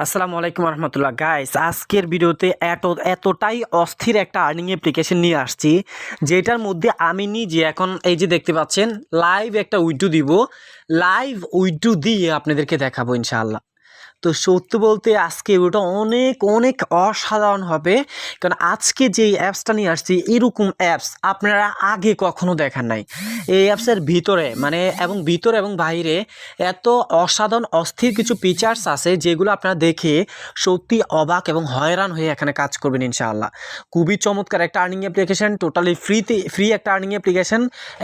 আসসালামু আলাইকুম রহমতুল্লাহ গাইস, আজকের ভিডিওতে এতটাই অস্থির একটা আর্নিং অ্যাপ্লিকেশন নিয়ে আসছি যেটার মধ্যে আমি নিজে এখন এই যে দেখতে পাচ্ছেন লাইভ একটা উইড্রো দিব। লাইভ উইড্রো দিয়ে আপনাদেরকে দেখাবো ইনশাআল্লাহ। তো সত্যি বলতে আজকে ওটা অনেক অনেক অসাধারণ হবে, কারণ আজকে যে অ্যাপসটা নিয়ে আসছি এরকম অ্যাপস আপনারা আগে কখনো দেখেন নাই। এই অ্যাপসের ভিতরে ভিতরে এবং বাইরে এত অসাধারণ অস্থির কিছু ফিচার্স আছে যেগুলো আপনারা দেখে সত্যি অবাক এবং হয়রান হয়ে এখানে কাজ করবেন ইনশাআল্লাহ। খুবই চমৎকার একটা আর্নিং অ্যাপ্লিকেশন, টোটালি ফ্রি একটা আর্নিং অ্যাপ্লিকেশন,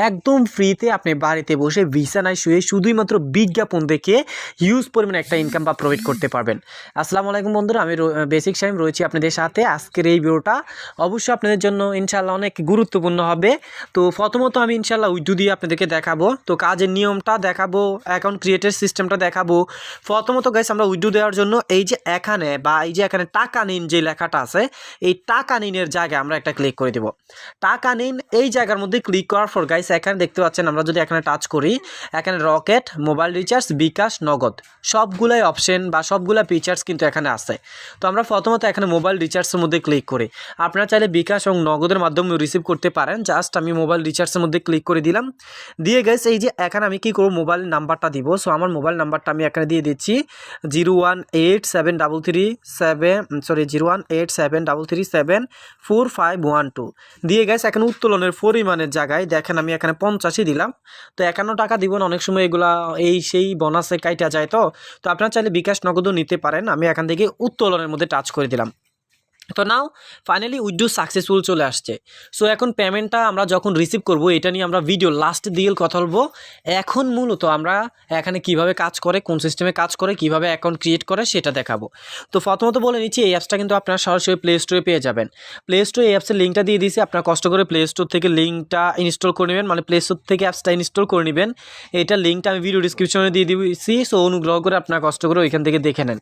একদম ফ্রিতে আপনি বাড়িতে বসে বিছানায় শুয়ে শুধুমাত্র বিজ্ঞাপন দেখে হিউজ পরিমাণে একটা ইনকাম বা প্রফিট করতে পারবেন। আসসালামু আলাইকুম বন্ধুরা, আমি বেসিক শাইম রয়েছি আপনাদের সাথে। আজকের এই ভিডিওটা অবশ্যই আপনাদের জন্য ইনশাআল্লাহ অনেক গুরুত্বপূর্ণ হবে। তো প্রথমত আমি ইনশাআল্লাহ উইড্রো দিয়ে আপনাদেরকে দেখাবো, তো কাজের নিয়মটা দেখাবো, অ্যাকাউন্ট ক্রিয়েটের সিস্টেমটা দেখাবো। প্রথমত গাইস আমরা উইড্রো দেওয়ার জন্য এই যে এখানে টাকা নিন যে লেখাটা আছে, এই টাকা নিনের জায়গায় আমরা একটা ক্লিক করে দেব। টাকা নিন এই জায়গার মধ্যে ক্লিক করার পর গাইস এখানে দেখতে পাচ্ছেন, আমরা যদি এখানে টাচ করি এখানে রকেট, মোবাইল রিচার্জ, বিকাশ, নগদ সবগুলাই অপশন বা সবগুলা ফিচার্স কিন্তু এখানে আছে। তো আমরা প্রথমত এখানে মোবাইল রিচার্জের মধ্যে ক্লিক করি। আপনারা চাইলে বিকাশ এবং নগদের মাধ্যমে রিসিভ করতে পারেন। জাস্ট আমি মোবাইল রিচার্জের মধ্যে ক্লিক করে দিলাম। দিয়ে গেছে এই যে এখানে আমি কি করব, মোবাইল নাম্বারটা দিব। সো আমার মোবাইল নাম্বারটা আমি এখানে দিয়ে দিচ্ছি 01873374512 দিয়ে গেছে। এখন উত্তোলনের পরিমাণের জায়গায় দেখেন আমি এখানে 50 দিলাম। তো 51 টাকা দিব না, অনেক সময় এগুলা এই সেই বোনাসে কাইটা যায়। তো আপনারা চাইলে বিকাশ নগদও নিতে পারেন। আমি এখান থেকে উত্তোলনের মধ্যে টাচ করে দিলাম। তো নাও ফাইনালি উইড্রো সাকসেসফুল চলে আসছে। সো এখন পেমেন্টটা আমরা যখন রিসিভ করব এটা নিয়ে আমরা ভিডিও লাস্টের দিকে কথা বলবো। এখন মূলত আমরা এখানে কিভাবে কাজ করে, কোন সিস্টেমে কাজ করে, কিভাবে অ্যাকাউন্ট ক্রিয়েট করে সেটা দেখাবো। তো প্রথমত বলে নিচ্ছি এই অ্যাপসটা কিন্তু আপনারা সরাসরি প্লে স্টোরে পেয়ে যাবেন। প্লে স্টোরে এই অ্যাপসের লিঙ্কটা দিয়ে দিয়েছি, আপনারা কষ্ট করে প্লে স্টোর থেকে লিঙ্কটা ইনস্টল করে নেবেন, মানে প্লে স্টোর থেকে অ্যাপসটা ইনস্টল করে নেবেন। এইটার লিঙ্কটা আমি ভিডিও ডিসক্রিপশনে দিয়ে দিয়েছি। সো অনুগ্রহ করে আপনারা কষ্ট করে ওইখান থেকে দেখে নেন।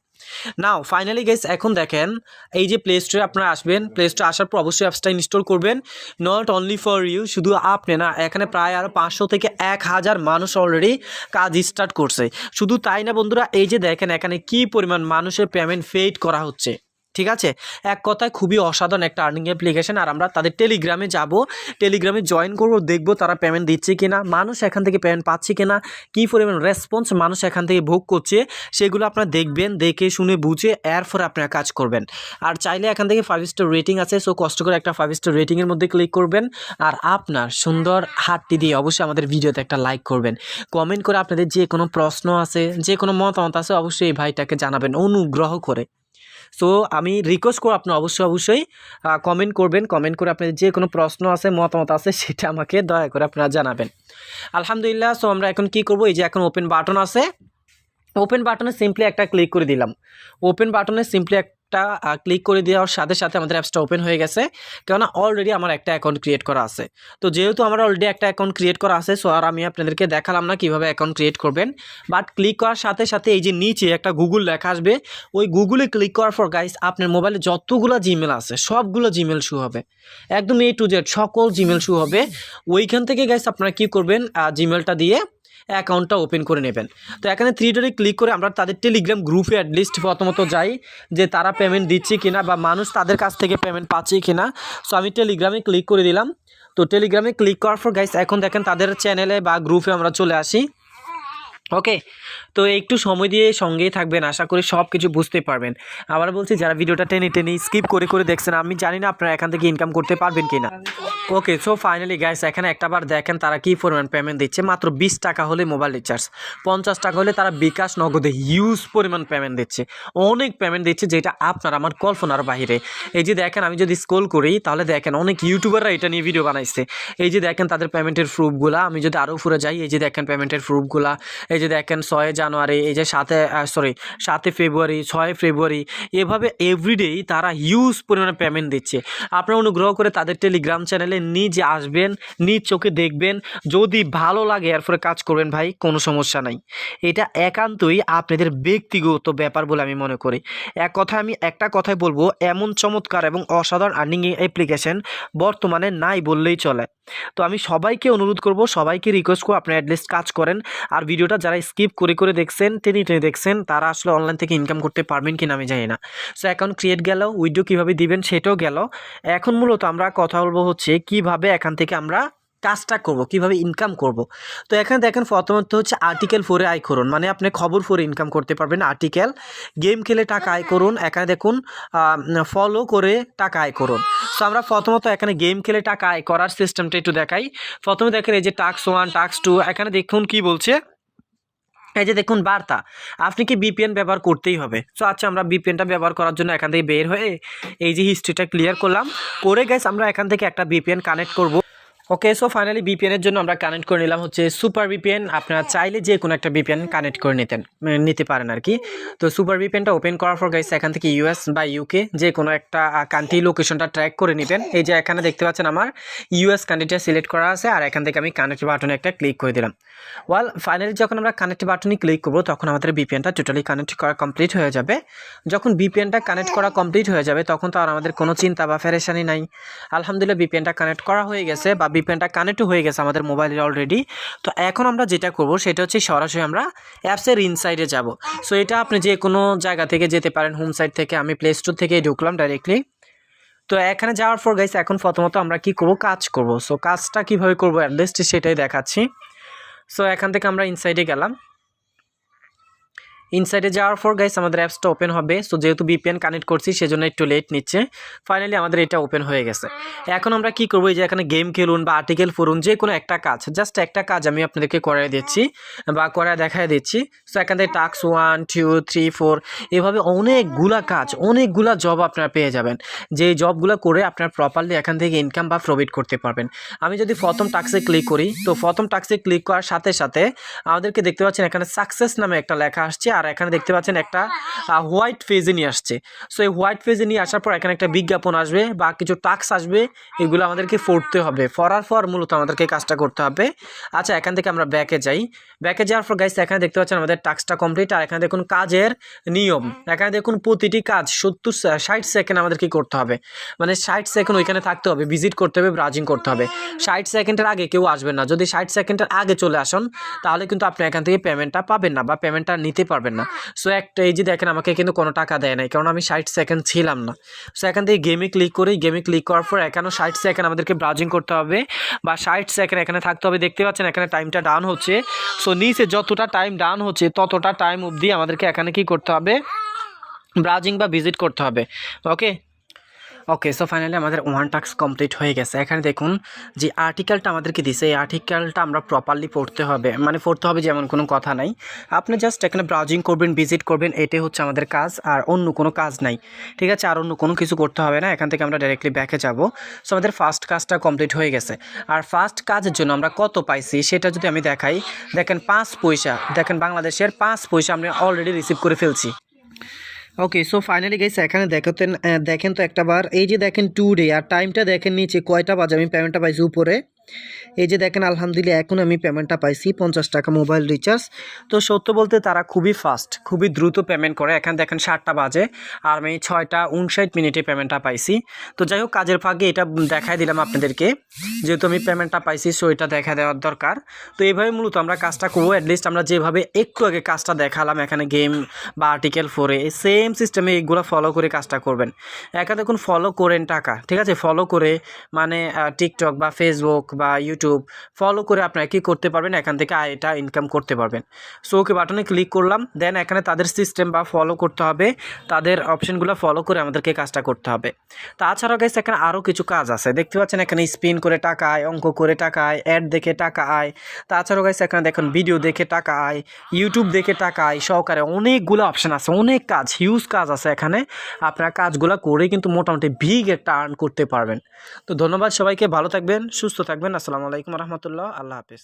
নাও ফাইনালি গাইস এখন দেখেন এই যে প্লে স্টোরে আপনারা আসবেন, প্লে স্টোরে আসার পর অবশ্যই অ্যাপসটা ইনস্টল করবেন। নট অনলি ফর ইউ, শুধু আপনি না, এখানে প্রায় আরও 500 থেকে 1000 মানুষ অলরেডি কাজ স্টার্ট করছে। শুধু তাই না বন্ধুরা, এই যে দেখেন এখানে কি পরিমাণ মানুষের পেমেন্ট পেইড করা হচ্ছে। ঠিক আছে, এক কথায় খুবই অসাধারণ একটা আর্নিং অ্যাপ্লিকেশন। আর আমরা তাদের টেলিগ্রামে যাব, টেলিগ্রামে জয়েন করব, দেখব তারা পেমেন্ট দিচ্ছে কিনা, মানুষ এখান থেকে পেমেন্ট পাচ্ছে কিনা, কী পরিমাণ রেসপন্স মানুষ এখান থেকে ভোগ করছে, সেগুলো আপনারা দেখবেন, দেখে শুনে বুঝে এরপরে আপনারা কাজ করবেন। আর চাইলে এখান থেকে 5 স্টার রেটিং আছে, সো কষ্ট করে একটা 5 স্টার রেটিংয়ের মধ্যে ক্লিক করবেন। আর আপনার সুন্দর হাতটি দিয়ে অবশ্যই আমাদের ভিডিওতে একটা লাইক করবেন। কমেন্ট করে আপনাদের যে কোনো প্রশ্ন আছে, যে কোনো মতামত আছে অবশ্যই এই ভাইটাকে জানাবেন অনুগ্রহ করে। সো আমি রিকোয়েস্ট করব আপনারা অবশ্যই কমেন্ট করবেন। কমেন্ট করে আপনাদের যে কোনো প্রশ্ন আছে, মতামত আছে সেটা আমাকে দয়া করে আপনারা জানাবেন। আলহামদুলিল্লাহ। সো আমরা এখন কি করব, এই যে এখন ওপেন বাটন আছে, ওপেন বাটনে সিম্পলি একটা ক্লিক করে দিলাম। ওপেন বাটনে সিম্পলি একটা ক্লিক করে দেওয়ার সাথে সাথে আমাদের অ্যাপসটা ওপেন হয়ে গেছে, কেননা অলরেডি আমার একটা অ্যাকাউন্ট ক্রিয়েট করা আছে। তো যেহেতু আমার অলরেডি একটা অ্যাকাউন্ট ক্রিয়েট করা আছে, সো আর আমি আপনাদেরকে দেখালাম না কীভাবে অ্যাকাউন্ট ক্রিয়েট করবেন। বাট ক্লিক করার সাথে সাথে এই যে নিচে একটা গুগল লেখা আসবে, ওই গুগলে ক্লিক করার পর গাইস আপনার মোবাইলে যতগুলো জিমেল আছে সবগুলো জিমেল শো হবে, একদম A to Z সকল জিমেল শো হবে। ওইখান থেকে গাইস আপনারা কী করবেন, জিমেলটা দিয়ে অ্যাকাউন্টটা ওপেন করে নেবেন। তো এখানে 3 ডটে ক্লিক করে আমরা তাদের টেলিগ্রাম গ্রুপে অ্যাটলিস্ট প্রথমত যাই যে তারা পেমেন্ট দিচ্ছে কিনা বা মানুষ তাদের কাছ থেকে পেমেন্ট পাচ্ছে কিনা। সো আমি টেলিগ্রামে ক্লিক করে দিলাম। তো টেলিগ্রামে ক্লিক করার পর গাইস এখন দেখেন তাদের চ্যানেলে বা গ্রুপে আমরা চলে আসি। ওকে, তো একটু সময় দিয়ে সঙ্গেই থাকবেন, আশা করি সব কিছু বুঝতে পারবেন। আবার বলছি, যারা ভিডিওটা টেনে স্কিপ করে দেখছেন, আমি জানি না আপনারা এখান থেকে ইনকাম করতে পারবেন কিনা। ওকে, সো ফাইনালি গাইস এখানে একটাবার দেখেন তারা কী পরিমাণ পেমেন্ট দিচ্ছে। মাত্র 20 টাকা হলে মোবাইল রিচার্জ, 50 টাকা হলে তারা বিকাশ নগদে হিউজ পরিমাণ পেমেন্ট দিচ্ছে, অনেক পেমেন্ট দিচ্ছে যেটা আপনার আমার কল্পনার বাইরে। এই যে দেখেন আমি যদি স্ক্রল করি তাহলে দেখেন অনেক ইউটিউবাররা এটা নিয়ে ভিডিও বানাইছে। এই যে দেখেন তাদের পেমেন্টের প্রুফগুলা, আমি যদি আরও উপরে যাই এই যে দেখেন পেমেন্টের প্রুফগুলা, এই যে দেখেন 6 জানুয়ারি, এই যে 7 ফেব্রুয়ারি, 6 ফেব্রুয়ারি, এভাবে এভরিডেই তারা হিউজ পরিমাণে পেমেন্ট দিচ্ছে। আপনারা অনুগ্রহ করে তাদের টেলিগ্রাম চ্যানেলে নিজে আসবেন, নিজ চোখে দেখবেন, যদি ভালো লাগে এরপরে কাজ করবেন ভাই, কোনো সমস্যা নাই। এটা একান্তই আপনাদের ব্যক্তিগত ব্যাপার বলে আমি মনে করি। আমি একটা কথাই বলবো, এমন চমৎকার এবং অসাধারণ আর্নিং অ্যাপ্লিকেশন বর্তমানে নাই বললেই চলে। তো আমি সবাইকে অনুরোধ করব, সবাইকে রিকোয়েস্ট করব আপনারা অ্যাটলিস্ট কাজ করেন। আর ভিডিওটা যারা স্কিপ করে দেখছেন টেনে দেখছেন তারা আসলে অনলাইন থেকে ইনকাম করতে পারবেন কিনা আমি জানি না। সো অ্যাকাউন্ট ক্রিয়েট গেল, উইথড্র কীভাবে দিবেন সেটাও গেল। এখন মূলত আমরা কথা বলবো হচ্ছে কিভাবে এখান থেকে আমরা কাজটা করব, কিভাবে ইনকাম করব। তো এখানে দেখেন প্রথমত হচ্ছে আর্টিকেল 4 আয় করুন, মানে আপনি খবর 4 ইনকাম করতে পারবেন। আর্টিকেল, গেম খেলে টাকা আয় করুন, এখানে দেখুন ফলো করে টাকা আয় করুন। সো আমরা প্রথমত এখানে গেম খেলে টাকা আয় করার সিস্টেমটা একটু দেখাই। প্রথমে দেখেন এই যে টাস্ক 1 টাস্ক 2, এখানে দেখুন কি বলছে, এই যে দেখুন বার্তা, আপনি কি বিপিএন ব্যবহার করতেই হবে। সো আচ্ছা, আমরা বিপিএনটা ব্যবহার করার জন্য এখান থেকে বের হয়ে এই যে হিস্ট্রিটা ক্লিয়ার করলাম, করে গাইস আমরা এখান থেকে একটা বিপিএন কানেক্ট করব। ওকে, সো ফাইনালি বিপিএনের জন্য আমরা কানেক্ট করে নিলাম হচ্ছে সুপার বিপিএন। আপনারা চাইলে যে কোনো একটা বিপিএন কানেক্ট করে নিতে পারেন আর কি। তো সুপার বিপিএনটা ওপেন করার পর গাইস এখান থেকে ইউএস বা ইউকে যে কোনো একটা কান্ট্রি লোকেশনটা ট্র্যাক করে নেবেন। এই যে এখানে দেখতে পাচ্ছেন আমার ইউএস কান্ট্রিটা সিলেক্ট করা আছে, আর এখান থেকে আমি কানেক্ট বাটনে একটা ক্লিক করে দিলাম। ওয়াল ফাইনালি যখন আমরা কানেক্ট বাটনে ক্লিক করবো তখন আমাদের বিপিএনটা টোটালি কানেক্ট করা কমপ্লিট হয়ে যাবে। যখন বিপিএনটা কানেক্ট করা কমপ্লিট হয়ে যাবে তখন তো আর আমাদের কোনো চিন্তা বা পেরেশানি নাই। আলহামদুলিল্লাহ বিপিএনটা কানেক্ট করা হয়ে গেছে বা বিপিএনটা কানেক্ট হয়ে গেছে আমাদের মোবাইলে অলরেডি। তো এখন আমরা যেটা করব সেটা হচ্ছে সরাসরি আমরা অ্যাপসের ইনসাইডে যাব। সো এটা আপনি যে কোনো জায়গা থেকে যেতে পারেন, হোম সাইট থেকে, আমি প্লে স্টোর থেকে ঢুকলাম ডাইরেক্টলি। তো এখানে যাওয়ার পর গাইস এখন প্রথমত আমরা কি করব, কাজ করব। সো কাজটা কিভাবে করব অ্যাটলিস্ট সেটাই দেখাচ্ছি। সো এখান থেকে আমরা ইনসাইডে গেলাম। ইনসাইডে যাওয়ার পর গাইস আমাদের অ্যাপসটা ওপেন হবে। সো যেহেতু বিপিএন কানেক্ট করছি সেজন্য একটু লেট নিচ্ছে। ফাইনালি আমাদের এটা ওপেন হয়ে গেছে। এখন আমরা কি করবো, এই যে এখানে গেম খেলুন বা আর্টিকেল পড়ুন, যে কোনো একটা কাজ, জাস্ট একটা কাজ আমি আপনাদেরকে করাই দিচ্ছি বা করায় দেখাই দিচ্ছি। সো এখান থেকে টাস্ক 1 2 3 4 এভাবে অনেকগুলা কাজ, অনেকগুলা জব আপনারা পেয়ে যাবেন, যে জবগুলো করে আপনার প্রপারলি এখান থেকে ইনকাম বা প্রফিট করতে পারবেন। আমি যদি প্রথম টাস্কে ক্লিক করি, তো প্রথম টাস্কে ক্লিক করার সাথে সাথে আমাদেরকে দেখতে পাচ্ছেন এখানে সাকসেস নামে একটা লেখা আসছে, আর এখানে দেখতে পাচ্ছেন একটা হোয়াইট পেজে নিয়ে আসছে। সো এই হোয়াইট পেজে নিয়ে আসার পর এখানে একটা বিজ্ঞাপন আসবে বা কিছু টাস্ক আসবে, এগুলো আমাদেরকে পড়তে হবে। পড়ার পর মূলত আমাদেরকে কাজটা করতে হবে। আচ্ছা, এখান থেকে আমরা ব্যাকে যাই। ব্যাকে যাওয়ার পর গাইস এখানে দেখতে পাচ্ছেন আমাদের টাস্কটা কমপ্লিট, আর এখানে দেখুন কাজের নিয়ম। এখানে দেখুন প্রতিটি কাজ 60 সেকেন্ড আমাদের কি করতে হবে, মানে 60 সেকেন্ড ওইখানে থাকতে হবে, ভিজিট করতে হবে, ব্রাউজিং করতে হবে। 60 সেকেন্ডের আগে কেউ আসবেন না। যদি 60 সেকেন্ডের আগে চলে আসুন তাহলে কিন্তু আপনি এখান থেকে পেমেন্টটা পাবেন না বা পেমেন্টটা নিতে পারবেন না। সো একটা এই যে দেখেন আমাকে কিন্তু কোনো টাকা দেয় নাই, কারণ আমি 60 সেকেন্ড ছিলাম না। সো এখান থেকে গেমে ক্লিক করি। গেমে ক্লিক করার পর এখানেও 60 সেকেন্ড আমাদেরকে ব্রাউজিং করতে হবে বা 60 সেকেন্ড এখানে থাকতে হবে। দেখতে পাচ্ছেন এখানে টাইমটা ডাউন হচ্ছে। সো নিচে যতটা টাইম ডাউন হচ্ছে ততটা টাইম অবধি আমাদেরকে এখানে কি করতে হবে, ব্রাউজিং বা ভিজিট করতে হবে। ওকে ওকে, সো ফাইনালি আমাদের 1 টাস্ক কমপ্লিট হয়ে গেছে। এখানে দেখুন যে আর্টিকেলটা আমাদেরকে দিছে, এই আর্টিকেলটা আমরা প্রপারলি পড়তে হবে, মানে পড়তে হবে যেমন কোনো কথা নাই। আপনি জাস্ট এখানে ব্রাউজিং করবেন, ভিজিট করবেন, এটাই হচ্ছে আমাদের কাজ, আর অন্য কোনো কাজ নাই। ঠিক আছে, আর অন্য কোনো কিছু করতে হবে না। এখান থেকে আমরা ডাইরেক্টলি ব্যাকে যাব। সো আমাদের ফার্স্ট কাজটা কমপ্লিট হয়ে গেছে। আর ফার্স্ট কাজের জন্য আমরা কত পাইছি সেটা যদি আমি দেখাই, দেখেন 5 পয়সা, দেখেন বাংলাদেশের 5 পয়সা আমরা অলরেডি রিসিভ করে ফেলছি। ওকে, সো ফাইনালি গাইস এখানে দেখেন তো একটা বার, এই যে দেখেন টুডে, আর টাইমটা দেখেন নিচে কয়টা বাজে আমি পেমেন্টটা পাইছি উপরে। এই যে দেখেন আলহামদুলিল্লাহ এখন আমি পেমেন্টটা পাইছি 50 টাকা মোবাইল রিচার্জ। তো সত্য বলতে তারা খুবই ফাস্ট, খুবই দ্রুত পেমেন্ট করে। এখানে দেখেন 7টা বাজে আর আমি 6টা 59 মিনিটে পেমেন্টটা পাইছি। তো যাই হোক, কাজের ফাঁকে এটা দেখাই দিলাম আপনাদেরকে, যেহেতু আমি পেমেন্টটা পাইছি সো এটা দেখা দেওয়ার দরকার। তো এইভাবে মূলত আমরা কাজটা করবো। অ্যাটলিস্ট আমরা যেভাবে একটু আগে কাজটা দেখালাম এখানে গেম বা আর্টিকেল 4-এ, সেম সিস্টেমে এইগুলো ফলো করে কাজটা করবেন। একা দেখুন ফলো করেন টাকা, ঠিক আছে, ফলো করে মানে টিকটক বা ফেসবুক বা ইউটিউব ফলো করে আপনারা কি করতে পারবেন, এখান থেকে এটা ইনকাম করতে পারবেন। সো ওকে বাটনে ক্লিক করলাম। দেন এখানে তাদের সিস্টেম বা ফলো করতে হবে, তাদের অপশনগুলো ফলো করে আমাদেরকে কাজটা করতে হবে। তাছাড়াও গাইস এখানে আরও কিছু কাজ আছে, দেখতে পাচ্ছেন এখানে স্পিন করে টাকা আয়, অঙ্ক করে টাকা আয়, অ্যাড দেখে টাকা আয়। তাছাড়াও গাইস এখানে দেখুন ভিডিও দেখে টাকা আয়, ইউটিউব দেখে টাকা আয় সহকারে অনেকগুলো অপশন আছে, অনেক কাজ, হিউজ কাজ আছে এখানে। আপনারা কাজগুলো করে কিন্তু মোটামুটি বিগ একটা আর্ন করতে পারবেন। তো ধন্যবাদ সবাইকে, ভালো থাকবেন, সুস্থ থাকবেন। আসসালামু আলাইকুম রহমতুল্লাহ, আল্লাহ হাফিজ।